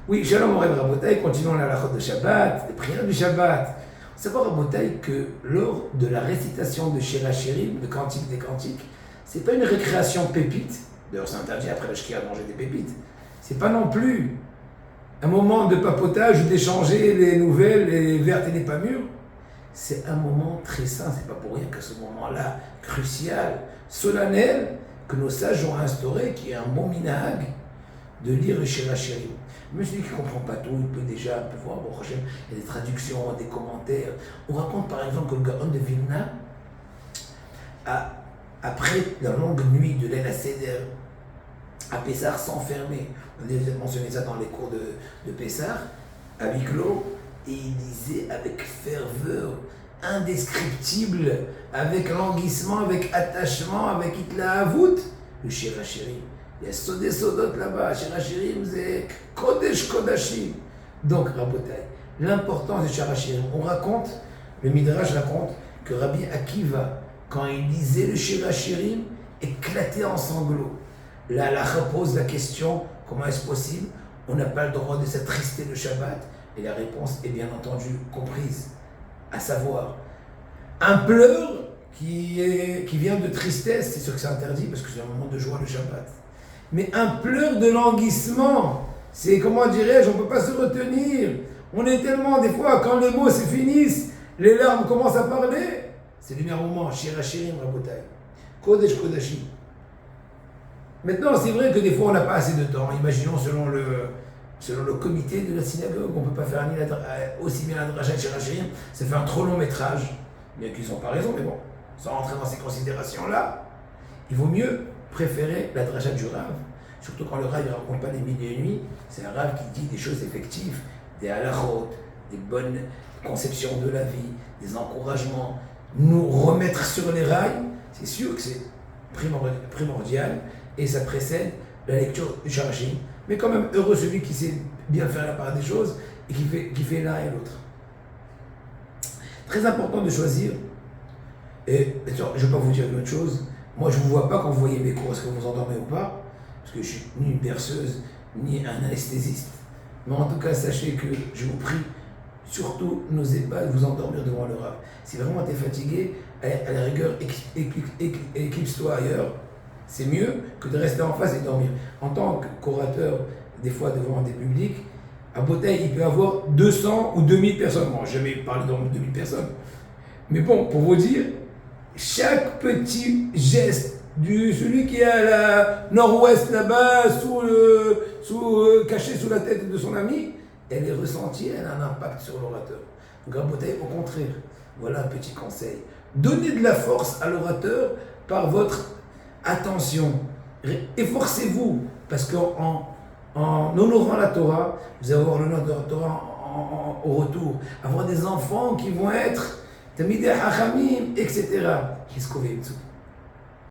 Oui, Shalom Morel Rabotai, continuons la halachot de Shabbat, les prières du Shabbat. On sait pas, Rabotai, que lors de la récitation de Shir HaShirim, le cantique des cantiques, c'est pas une récréation pépite. D'ailleurs, c'est interdit après le shkia de manger des pépites. C'est pas non plus un moment de papotage ou d'échanger les nouvelles, les vertes et les pas mûres. C'est un moment très saint, c'est pas pour rien que ce moment-là, crucial, solennel, que nos sages ont instauré, qui est un bon minhag, de lire le Shir HaShirim. Même celui qui ne comprend pas tout, il peut déjà voir, bon, il y a des traductions, des commentaires. On raconte par exemple que le Gaon de Vilna, après la longue nuit de l'El Seder, à Pessah s'enfermer. On a mentionné ça dans les cours de Pessah, à huis clos, et il disait avec ferveur indescriptible, avec languissement, avec attachement, avec Hitlahavut, le Shir HaShirim. Il y a Sodé Sodot là-bas, Shir HaShirim, c'est Kodesh Kodashim. Donc, Rabotai, l'importance du Shir HaShirim, on raconte, le Midrash raconte que Rabbi Akiva, quand il lisait le Shir HaShirim, éclatait en sanglots. La halakha pose la question, comment est-ce possible? On n'a pas le droit de s'attrister le Shabbat. Et la réponse est bien entendu comprise, à savoir, un pleur qui vient de tristesse, c'est sûr que c'est interdit parce que c'est un moment de joie le Shabbat. Mais un pleur de languissement, c'est, comment dirais-je, on ne peut pas se retenir. On est tellement, des fois, quand les mots se finissent, les larmes commencent à parler. C'est le meilleur moment, Shir HaShirim, Rabotai. Kodesh Kodashim. Maintenant, c'est vrai que des fois, on n'a pas assez de temps. Imaginons, selon le comité de la synagogue, on ne peut pas faire aussi bien la dracha de Shir HaShirim. Ça fait un trop long métrage. Bien qu'ils n'ont pas raison, mais bon, sans rentrer dans ces considérations-là, il vaut mieux préférer la dracha du Rav. Surtout quand le Rav ne raconte pas les mille et une nuits. C'est un Rav qui dit des choses effectives, des halachot, des bonnes conceptions de la vie, des encouragements. Nous remettre sur les rails, c'est sûr que c'est primordial. Et ça précède la lecture du Shir HaShirim. Mais quand même, heureux celui qui sait bien faire la part des choses et qui fait l'un et l'autre. Très important de choisir, et je ne vais pas vous dire une autre chose, moi je ne vous vois pas quand vous voyez mes cours, est-ce que vous endormez ou pas, parce que je ne suis ni une berceuse, ni un anesthésiste. Mais en tout cas, sachez que je vous prie, surtout n'osez pas vous endormir devant le Rav. Si vraiment tu es fatigué, à la rigueur, éclipse-toi ailleurs. C'est mieux que de rester en face et dormir. En tant qu'orateur, des fois devant des publics, à Bothaï, il peut y avoir 200 ou 2000 personnes. Bon, jamais parlé devant 2000 personnes. Mais bon, pour vous dire, chaque petit geste de celui qui est à la nord-ouest là-bas, caché sous la tête de son ami, elle est ressentie, elle a un impact sur l'orateur. Donc à Bothaï, au contraire, voilà un petit conseil. Donnez de la force à l'orateur par votre attention, efforcez-vous, parce qu'en honorant la Torah, vous allez avoir l'honneur de la Torah au retour. Avoir des enfants qui vont être Tamidei Hachamim, etc. Qu'est-ce qu'on veut